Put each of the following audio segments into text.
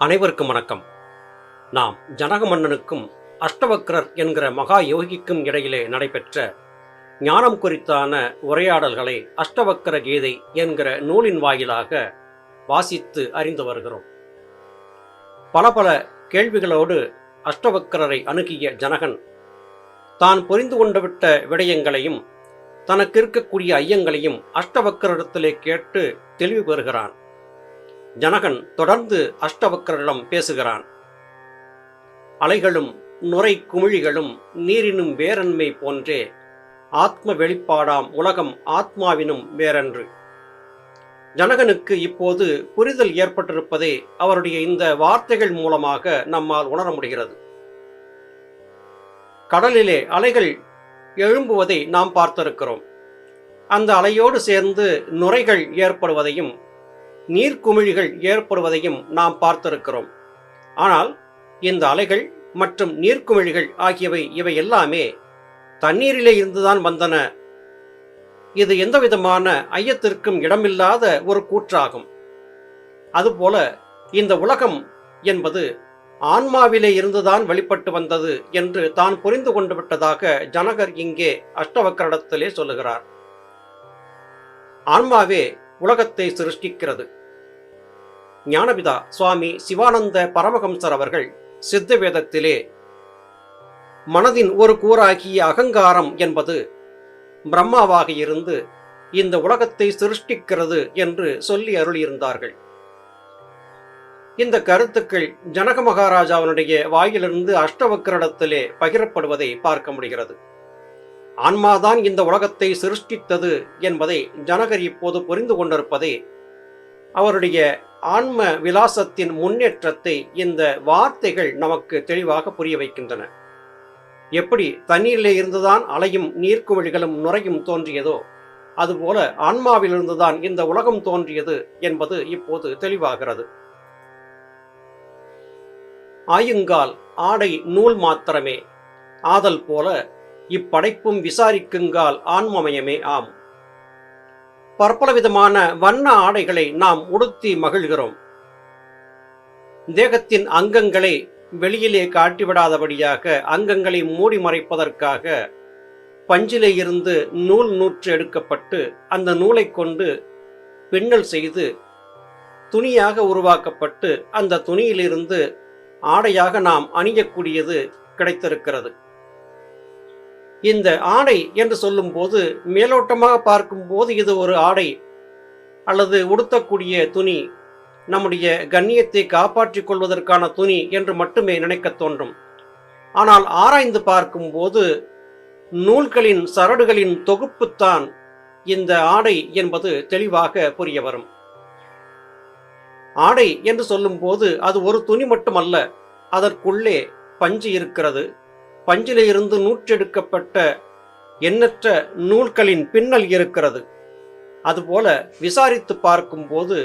அனைவருக்கும் வணக்கம். நாம் ஜனக மன்னனுக்கும் அஷ்டவக்ரர் என்கிற மகா யோகிக்கும் இடையிலே நடைபெற்ற ஞானம் குறித்தான உரையாடல்களை அஷ்டவக்ர கீதை என்கிற நூலின் வாயிலாக வாசித்து அறிந்து வருகிறோம். பல பல கேள்விகளோடு அஷ்டவக்ரரை அணுகிய ஜனகன் தான் புரிந்து கொண்டுவிட்ட விடயங்களையும் தனக்கு இருக்கக்கூடிய ஐயங்களையும் அஷ்டவக்ரரிடத்திலே கேட்டு தெளிவு பெறுகிறான். ஜனகன் தொடர்ந்து அஷ்டவக்ரரிடம் பேசுகிறான். அலைகளும் நுரை குமிழிகளும் நீரினும் வேறன்மை போன்றே ஆத்ம வெளிப்பாடாம் உலகம் ஆத்மாவினும் வேறன்று. ஜனகனுக்கு இப்போது புரிதல் ஏற்பட்டிருப்பதை அவருடைய இந்த வார்த்தைகள் மூலமாக நம்மால் உணர முடிகிறது. கடலிலே அலைகள் எழும்புவதை நாம் பார்த்திருக்கிறோம். அந்த அலையோடு சேர்ந்து நுரைகள் ஏற்படுவதையும் நீர்க்குமிழிகள் ஏற்படுவதையும் நாம் பார்த்திருக்கிறோம். ஆனால் இந்த அலைகள் மற்றும் நீர்க்குமிழிகள் ஆகியவை இவை எல்லாமே தண்ணீரிலே இருந்துதான் வந்தன. இது எந்த விதமான ஐயத்திற்கும் இடமில்லாத ஒரு கூற்றாகும். அதுபோல இந்த உலகம் என்பது ஆன்மாவிலே இருந்துதான் வெளிப்பட்டு வந்தது என்று தான் புரிந்து கொண்டு விட்டதாக ஜனகர் இங்கே அஷ்டவக்ரரிடத்திலே சொல்லுகிறார். ஆன்மாவே உலகத்தை சிருஷ்டிக்கிறது. ஞானபிதா சுவாமி சிவானந்த பரமஹம்சர் அவர்கள் சித்த வேதத்திலே மனதின் ஒரு கூறாகிய அகங்காரம் என்பது பிரம்மாவாக இருந்து இந்த உலகத்தை சிருஷ்டிக்கிறது என்று சொல்லி அருளியிருந்தார்கள். இந்த கருத்துக்கள் ஜனக மகாராஜாவினுடைய வாயிலிருந்து அஷ்டவக்ரரிடத்திலே பகிரப்படுவதை பார்க்க முடிகிறது. ஆன்மாதான் இந்த உலகத்தை சிருஷ்டித்தது என்பதை ஜனகர் இப்போது புரிந்து கொண்டிருப்பதை அவருடைய ஆன்ம விலாசத்தின் முன்னேற்றத்தை இந்த வார்த்தைகள் நமக்கு தெளிவாக புரிய வைக்கின்றன. எப்படி தண்ணீரிலே இருந்துதான் அலையும் நீர்க்குமிழிகளும் நுரையும் தோன்றியதோ அதுபோல ஆன்மாவிலிருந்துதான் இந்த உலகம் தோன்றியது என்பது இப்போது தெளிவாகிறது. ஆயுங்கால் ஆடை நூல் மாத்திரமே ஆதல் போல இப்படைப்பும் விசாரிக்குங்கால் ஆன்மமயமே ஆம். பற்பல விதமான வண்ண ஆடைகளை நாம் உடுத்தி மகிழ்கிறோம். தேகத்தின் அங்கங்களை வெளியிலே காட்டிவிடாதபடியாக அங்கங்களை மூடி மறைப்பதற்காக பஞ்சிலே இருந்து நூல் நூற்று எடுக்கப்பட்டு அந்த நூலை கொண்டு பின்னல் செய்து துணியாக உருவாக்கப்பட்டு அந்த துணியிலிருந்து ஆடையாக நாம் அணியக்கூடியது கிடைத்திருக்கிறது. இந்த ஆடை என்று சொல்லும் போது மேலோட்டமாக பார்க்கும்போது இது ஒரு ஆடை அல்லது உடுத்தக்கூடிய துணி, நம்முடைய கண்ணியத்தை காப்பாற்றிக் கொள்வதற்கான துணி என்று மட்டுமே நினைக்க தோன்றும். ஆனால் ஆராய்ந்து பார்க்கும்போது நூல்களின் சரடுகளின் தொகுப்புத்தான் இந்த ஆடை என்பது தெளிவாக புரிய வரும். ஆடை என்று சொல்லும்போது அது ஒரு துணி மட்டுமல்ல, அதற்குள்ளே பஞ்சு இருக்கிறது. பஞ்சிலே இருந்து நூற்றெடுக்கப்பட்ட எண்ணற்ற நூல்களின் பின்னல் இருக்கிறது. அதுபோல விசாரித்து பார்க்கும்போது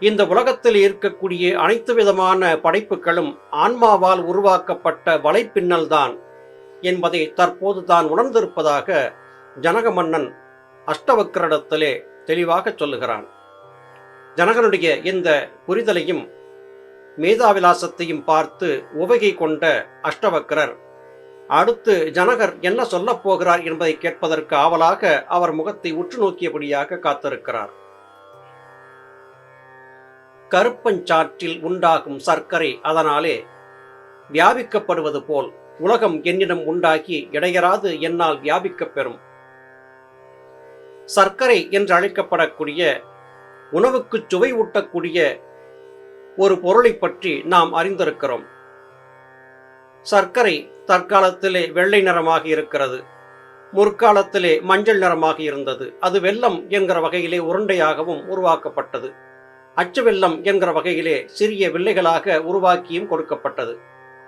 இந்த உலகத்தில் இருக்கக்கூடிய அனைத்து விதமான படைப்புகளும் ஆன்மாவால் உருவாக்கப்பட்ட வலைப்பின்னல் தான் என்பதை தற்போது தான் உணர்ந்திருப்பதாக ஜனக மன்னன் அஷ்டவக்ரரிடத்திலே தெளிவாக சொல்லுகிறான். ஜனகனுடைய இந்த புரிதலையும் மேதாவிலாசத்தையும் பார்த்து உவகை கொண்ட அஷ்டவக்ரர் அடுத்து ஜனகர் என்ன சொல்லப் போகிறார் என்பதை கேட்பதற்கு ஆவலாக அவர் முகத்தை உற்று நோக்கியபடியாக காத்திருக்கிறார். கருப்பஞ்சாற்றில் உண்டாகும் சர்க்கரை அதனாலே வியாபிக்கப்படுவது போல் உலகம் என்னிடம் உண்டாகி இடையராது என்னால் வியாபிக்கப் பெறும். சர்க்கரை என்று அழைக்கப்படக்கூடிய உணவுக்கு சுவை ஊட்டக்கூடிய ஒரு பொருளை பற்றி நாம் அறிந்திருக்கிறோம். சர்க்கரை தற்காலத்திலே வெள்ளை நிறமாக இருக்கிறது, முற்காலத்திலே மஞ்சள் நிறமாக இருந்தது. அது வெல்லம் என்கிற வகையிலே உருண்டையாகவும் உருவாக்கப்பட்டது. அச்சு வெல்லம் என்கிற வகையிலே சிறிய வில்லைகளாக உருவாக்கியும் கொடுக்கப்பட்டது.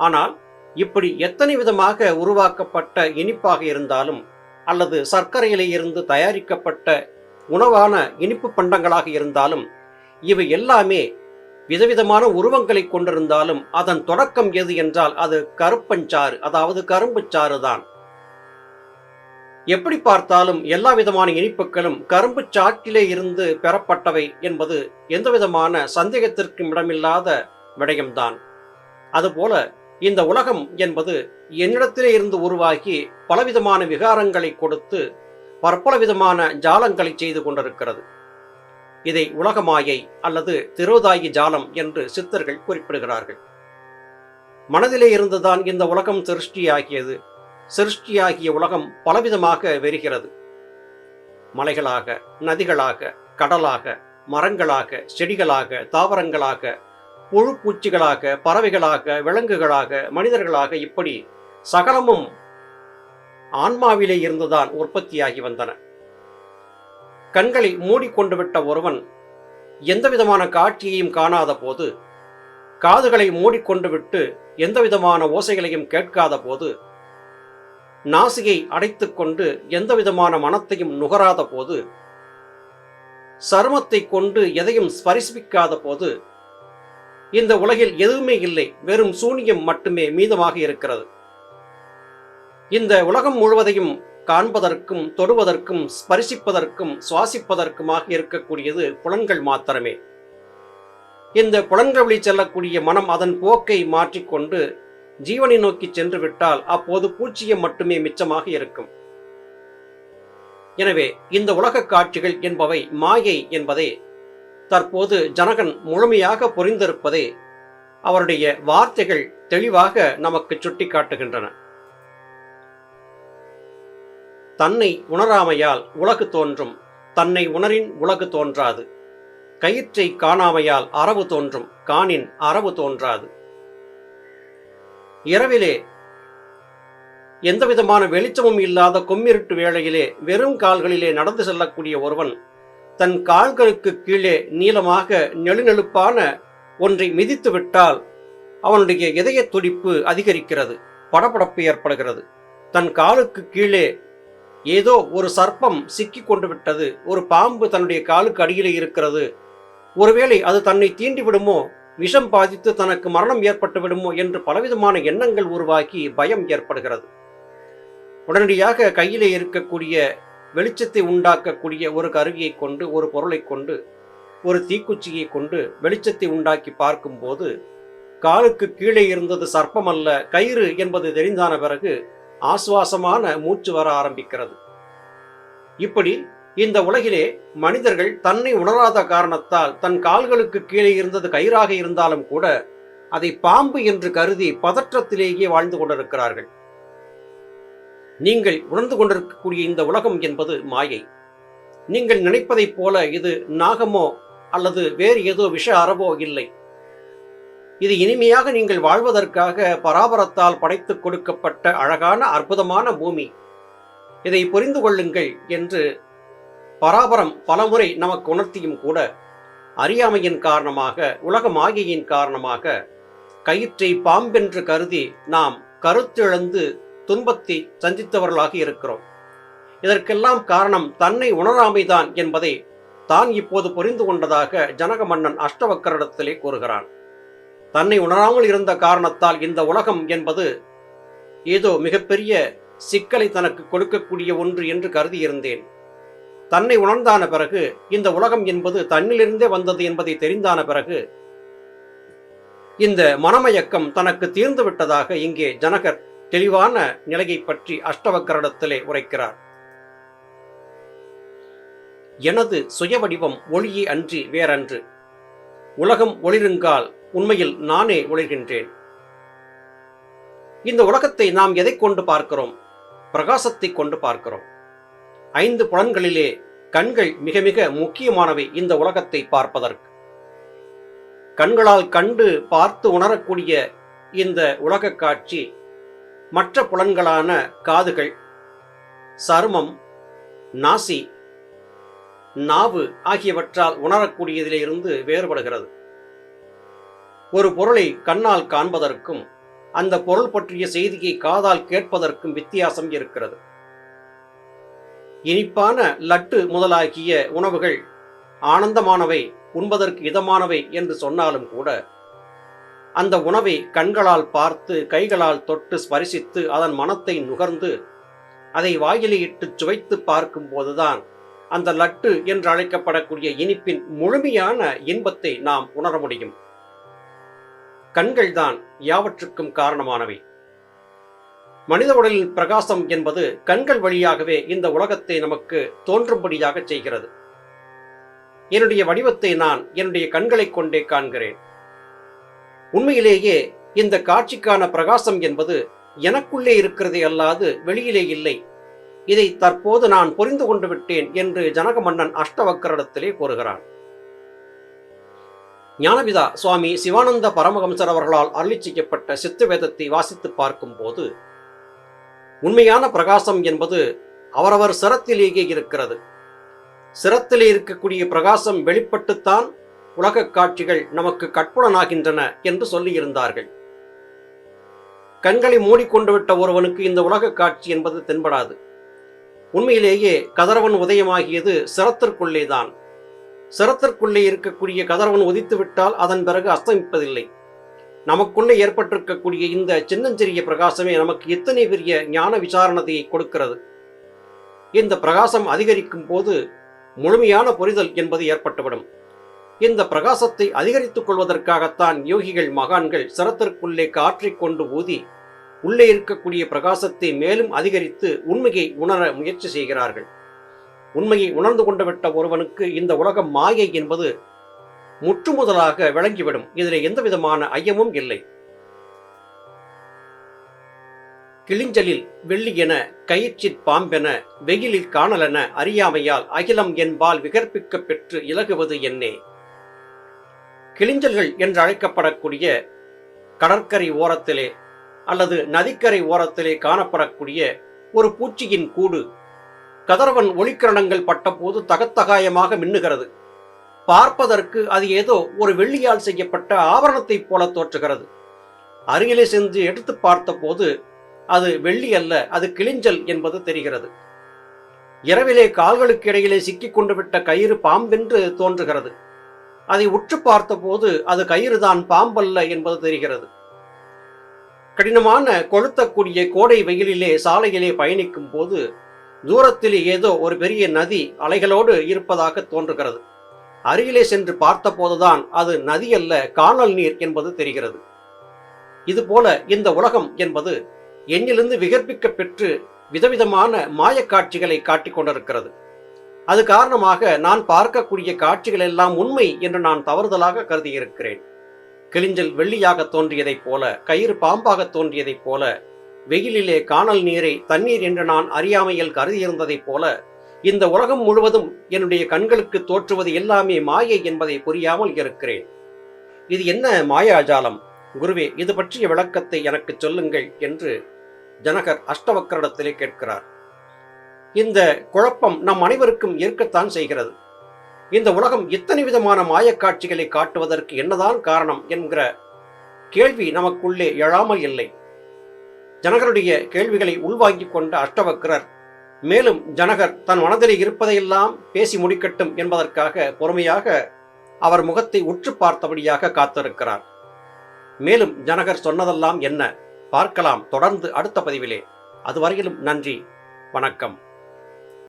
ஆனால் இப்படி எத்தனை விதமாக உருவாக்கப்பட்ட இனிப்பாக இருந்தாலும் அல்லது சர்க்கரையிலே இருந்து தயாரிக்கப்பட்ட உணவான இனிப்பு பண்டங்களாக இருந்தாலும் இவை எல்லாமே விதவிதமான உருவங்களை கொண்டிருந்தாலும் அதன் தொடக்கம் எது என்றால் அது கருப்பஞ்சாறு, அதாவது கரும்புச்சாறு தான். எப்படி பார்த்தாலும் எல்லா விதமான இனிப்புகளும் கரும்பு சாற்றிலே இருந்து பெறப்பட்டவை என்பது எந்தவிதமான சந்தேகத்திற்கும் இடமில்லாத விடயம்தான். அதுபோல இந்த உலகம் என்பது என்னிடத்திலே இருந்து உருவாகி பலவிதமான விகாரங்களை கொடுத்து பற்பல விதமான ஜாலங்களை செய்து கொண்டிருக்கிறது. இதை உலகமாயை அல்லது திரோதாயி ஜாலம் என்று சித்தர்கள் குறிப்பிடுகிறார்கள். மனதிலே இருந்துதான் இந்த உலகம் சிருஷ்டியாகியது. சிருஷ்டியாகிய உலகம் பலவிதமாக வெறுகிறது. மலைகளாக, நதிகளாக, கடலாக, மரங்களாக, செடிகளாக, தாவரங்களாக, புழு பூச்சிகளாக, பறவைகளாக, விலங்குகளாக, மனிதர்களாக, இப்படி சகலமும் ஆன்மாவிலே இருந்துதான் உற்பத்தியாகி வந்தன. கண்களை மூடிக்கொண்டு விட்ட ஒருவன் எந்தவிதமான காட்சியையும் காணாத போது, காதுகளை மூடிக்கொண்டு விட்டு எந்தவிதமான ஓசைகளையும் கேட்காத போது, நாசியை அடைத்துக்கொண்டு எந்தவிதமான மனத்தையும் நுகராத போது, சருமத்தை கொண்டு எதையும் ஸ்பரிசிக்காத போது, இந்த உலகில் எதுவுமே இல்லை, வெறும் சூனியம் மட்டுமே மீதமாக இருக்கிறது. இந்த உலகம் முழுவதையும் காண்பதற்கும் தொடுவதற்கும் ஸ்பரிசிப்பதற்கும் சுவாசிப்பதற்குமாக இருக்கக்கூடியது புலன்கள் மாத்திரமே. இந்த புலன்கள் வழி செல்லக்கூடிய மனம் அதன் போக்கை மாற்றிக்கொண்டு ஜீவனை நோக்கி சென்று விட்டால் அப்போது பூச்சியம் மட்டுமே மிச்சமாக இருக்கும். எனவே இந்த உலக காட்சிகள் என்பவை மாயை என்பதை தற்போது ஜனகன் முழுமையாக புரிந்திருப்பதை அவருடைய வார்த்தைகள் தெளிவாக நமக்கு சுட்டிக்காட்டுகின்றன. தன்னை உணராமையால் உலகு தோன்றும், தன்னை உணரின் உலகு தோன்றாது. கயிற்றை காணாமையால் அரவு தோன்றும், காணின் அரவு தோன்றாது. இரவிலே எந்தவிதமான வெளிச்சமும் இல்லாத கொம்மிருட்டு வேளையிலே வெறும் கால்களிலே நடந்து செல்லக்கூடிய ஒருவன் தன் கால்களுக்கு கீழே நீளமாக நெழுநெழுப்பான ஒன்றை மிதித்து விட்டால் அவனுடைய இதய துடிப்பு அதிகரிக்கிறது, படபடப்பு ஏற்படுகிறது. தன் காலுக்கு கீழே ஏதோ ஒரு சர்ப்பம் சிக்கி கொண்டு விட்டது, ஒரு பாம்பு தன்னுடைய காலுக்கு அடியிலே இருக்கிறது, ஒருவேளை அது தன்னை தீண்டி விடுமோ, விஷம் பாதித்து தனக்கு மரணம் ஏற்பட்டு விடுமோ என்று பலவிதமான எண்ணங்கள் உருவாக்கி பயம் ஏற்படுகிறது. உடனடியாக கையிலே இருக்கக்கூடிய வெளிச்சத்தை உண்டாக்கக்கூடிய ஒரு கருவியை கொண்டு, ஒரு பொருளை கொண்டு, ஒரு தீக்குச்சியை கொண்டு வெளிச்சத்தை உண்டாக்கி பார்க்கும்போது காலுக்கு கீழே இருந்தது சர்ப்பம் அல்ல, கயிறு என்பது தெரிந்தான பிறகு ஆசுவாசமான மூச்சு வர ஆரம்பிக்கிறது. இப்படி இந்த உலகிலே மனிதர்கள் தன்னை உணராத காரணத்தால் தன் கால்களுக்கு கீழே இருந்தது கயிறாக இருந்தாலும் கூட அதை பாம்பு என்று கருதி பதற்றத்திலேயே வாழ்ந்து கொண்டிருக்கிறார்கள். நீங்கள் உணர்ந்து கொண்டிருக்கக்கூடிய இந்த உலகம் என்பது மாயை. நீங்கள் நினைப்பதைப் போல இது நாகமோ அல்லது வேறு ஏதோ விஷ அறவோ இல்லை. இது இனிமையாக நீங்கள் வாழ்வதற்காக பராபரத்தால் படைத்து கொடுக்கப்பட்ட அழகான அற்புதமான பூமி. இதை புரிந்து கொள்ளுங்கள் என்று பராபரம் பலமுறை நமக்கு உணர்த்தியும் கூட அறியாமையின் காரணமாக, உலக மாயையின் காரணமாக கயிற்றை பாம்பென்று கருதி நாம் கருத்திழந்து துன்பத்தை சந்தித்தவர்களாக இருக்கிறோம். இதற்கெல்லாம் காரணம் தன்னை உணராமைதான் என்பதை தான் இப்போது புரிந்து கொண்டதாக ஜனக மன்னன் அஷ்டவக்கரிடத்திலே கூறுகிறான். தன்னை உணராமல் இருந்த காரணத்தால் இந்த உலகம் என்பது ஏதோ மிகப்பெரிய சிக்கலை தனக்கு கொடுக்கக்கூடிய ஒன்று என்று கருதியிருந்தேன். தன்னை உணர்ந்தான பிறகு இந்த உலகம் என்பது தன்னிலிருந்தே வந்தது என்பதை தெரிந்தான பிறகு இந்த மனமயக்கம் தனக்கு தீர்ந்து விட்டதாக இங்கே ஜனகர் தெளிவான நிலையை பற்றி அஷ்டவக்கரிடத்திலே உரைக்கிறார். எனது சுய வடிவம் ஒளியே அன்றி வேறன்று. உலகம் ஒளிருங்கால் உண்மையில் நானே ஒளிர்கின்றேன். இந்த உலகத்தை நாம் எதை கொண்டு பார்க்கிறோம்? பிரகாசத்தை கொண்டு பார்க்கிறோம். 5 புலன்களிலே கண்கள் மிக மிக முக்கியமானவை இந்த உலகத்தை பார்ப்பதற்கு. கண்களால் கண்டு பார்த்து உணரக்கூடிய இந்த உலக காட்சி மற்ற புலன்களான காதுகள், சருமம், நாசி, நாவு ஆகியவற்றால் உணரக்கூடியதிலே இருந்து வேறுபடுகிறது. ஒரு பொருளை கண்ணால் காண்பதற்கும் அந்த பொருள் பற்றிய செய்தியை காதால் கேட்பதற்கும் வித்தியாசம் இருக்கிறது. இனிப்பான லட்டு முதலாகிய உணவுகள் ஆனந்தமானவை, உண்பதற்கு இதமானவை என்று சொன்னாலும் கூட அந்த உணவை கண்களால் பார்த்து, கைகளால் தொட்டு ஸ்பரிசித்து, அதன் மனத்தை நுகர்ந்து, அதை வாயிலே இட்டு சுவைத்து பார்க்கும் போதுதான் அந்த லட்டு என்று அழைக்கப்படக்கூடிய இனிப்பின் முழுமையான இன்பத்தை நாம் உணர முடியும். கண்கள்தான் யாவற்றுக்கும் காரணமானவை. மனித உடலின் பிரகாசம் என்பது கண்கள் வழியாகவே இந்த உலகத்தை நமக்கு தோன்றும்படியாக செய்கிறது. என்னுடைய வடிவத்தை நான் என்னுடைய கண்களைக் கொண்டே காண்கிறேன். உண்மையிலேயே இந்த காட்சிக்கான பிரகாசம் என்பது எனக்குள்ளே இருக்கிறதே அல்லாது வெளியிலே இல்லை. இதை தற்போது நான் புரிந்து கொண்டு விட்டேன் என்று ஜனக மன்னன் அஷ்டவக்கரிடத்திலே கூறுகிறான். ஞானபிதா சுவாமி சிவானந்த பரமஹம்சர் அவர்களால் அருளி செய்யப்பட்ட சித்த வேதத்தை வாசித்து பார்க்கும் போது உண்மையான பிரகாசம் என்பது அவரவர் சிரத்திலேயே இருக்கிறது. சிரத்திலே இருக்கக்கூடிய பிரகாசம் வெளிப்பட்டுத்தான் உலக காட்சிகள் நமக்கு கற்புலனாகின்றன என்று சொல்லியிருந்தார்கள். கண்களை மூடிக்கொண்டு விட்ட ஒருவனுக்கு இந்த உலக காட்சி என்பது தென்படாது. உண்மையிலேயே கதிரவன் உதயமாகியது சிரத்திற்குள்ளேதான். சிரத்திற்குள்ளே இருக்கக்கூடிய கதிரவன் உதித்து விட்டால் அதன் பிறகு அஸ்தமிப்பதில்லை. நமக்குள்ளே ஏற்பட்டிருக்கக்கூடிய இந்த சின்னஞ்சிறிய பிரகாசமே நமக்கு இத்தனை பெரிய ஞான விசாரணத்தையை கொடுக்கிறது. இந்த பிரகாசம் அதிகரிக்கும் போது முழுமையான புரிதல் என்பது ஏற்பட்டுவிடும். இந்த பிரகாசத்தை அதிகரித்துக் கொள்வதற்காகத்தான் யோகிகள் மகான்கள் சிரத்திற்குள்ளே காற்றை கொண்டு ஊதி உள்ளே இருக்கக்கூடிய பிரகாசத்தை மேலும் அதிகரித்து உண்மையை உணர முயற்சி செய்கிறார்கள். உண்மையை உணர்ந்து கொண்டு விட்ட ஒருவனுக்கு இந்த உலகம் மாயை என்பது முற்றுமுதலாக விளங்கிவிடும். இதில் எந்த விதமான ஐயமும் இல்லை. கிளிஞ்சலில் வெள்ளி என கயிற்றிற் பாம்பென வெயிலில் காணலென அறியாமையால் அகிலம் என்பால் விகற்பிக்க பெற்று இலகுவது என்னே. கிளிஞ்சல்கள் என்று அழைக்கப்படக்கூடிய கடற்கரை ஓரத்திலே அல்லது நதிக்கரை ஓரத்திலே காணப்படக்கூடிய ஒரு பூச்சியின் கூடு கதிரவன் ஒளிக்கிரணங்கள் பட்டபோது தகத்தகாயமாக மின்னுகிறது. பார்ப்பதற்கு அது ஏதோ ஒரு வெள்ளியால் செய்யப்பட்ட ஆபரணத்தைப் போல தோற்றுகிறது. அருகிலே சென்று எடுத்து பார்த்தபோது அது வெள்ளி அல்ல, அது கிளிஞ்சல் என்பது தெரிகிறது. இரவிலே கால்களுக்கு இடையிலே சிக்கிக் கொண்டு விட்ட கயிறு பாம்பென்று தோன்றுகிறது. அதை உற்று பார்த்தபோது அது கயிறுதான், பாம்பல்ல என்பது தெரிகிறது. கடினமான கொளுத்தக்கூடிய கோடை வெயிலிலே சாலையிலே பயணிக்கும் போது தூரத்திலே ஏதோ ஒரு பெரிய நதி அலைகளோடு இருப்பதாக தோன்றுகிறது. அருகிலே சென்று பார்த்தபோதுதான் அது நதி அல்ல, காணல் நீர் என்பது தெரிகிறது. இதுபோல இந்த உலகம் என்பது எண்ணிலிருந்து விகற்பிக்க பெற்று விதவிதமான மாயக்காட்சிகளை காட்டிக் கொண்டிருக்கிறது. அது காரணமாக நான் பார்க்கக்கூடிய காட்சிகள் எல்லாம் உண்மை என்று நான் தவறுதலாக கருதியிருக்கிறேன். கிளிஞ்சல் வெள்ளியாக தோன்றியதைப் போல, கயிறு பாம்பாக தோன்றியதைப் போல, வெயிலிலே காணல் நீரை தண்ணீர் என்று நான் அறியாமையில் கருதியிருந்ததைப் போல இந்த உலகம் முழுவதும் என்னுடைய கண்களுக்கு தோற்றுவது எல்லாமே மாயை என்பதை புரியாமல் இருக்கிறேன். இது என்ன மாயாஜாலம்? குருவே, இது பற்றிய விளக்கத்தை எனக்கு சொல்லுங்கள் என்று ஜனகர் அஷ்டவக்கரிடத்திலே கேட்கிறார். இந்த குழப்பம் நம் அனைவருக்கும் இருக்கத்தான் செய்கிறது. இந்த உலகம் இத்தனை விதமான மாயக்காட்சிகளை காட்டுவதற்கு என்னதான் காரணம் என்கிற கேள்வி நமக்குள்ளே எழாமல் இல்லை. ஜனகருடைய கேள்விகளை உள்வாங்கிக் கொண்ட அஷ்டவக்கரர் மேலும் ஜனகர் தன் மனதிலே இருப்பதையெல்லாம் பேசி முடிக்கட்டும் என்பதற்காக பொறுமையாக அவர் முகத்தை உற்று பார்த்தபடியாக காத்திருக்கிறார். மேலும் ஜனகர் சொன்னதெல்லாம் என்ன பார்க்கலாம் தொடர்ந்து அடுத்த பதிவிலே. அதுவரையிலும் நன்றி, வணக்கம்.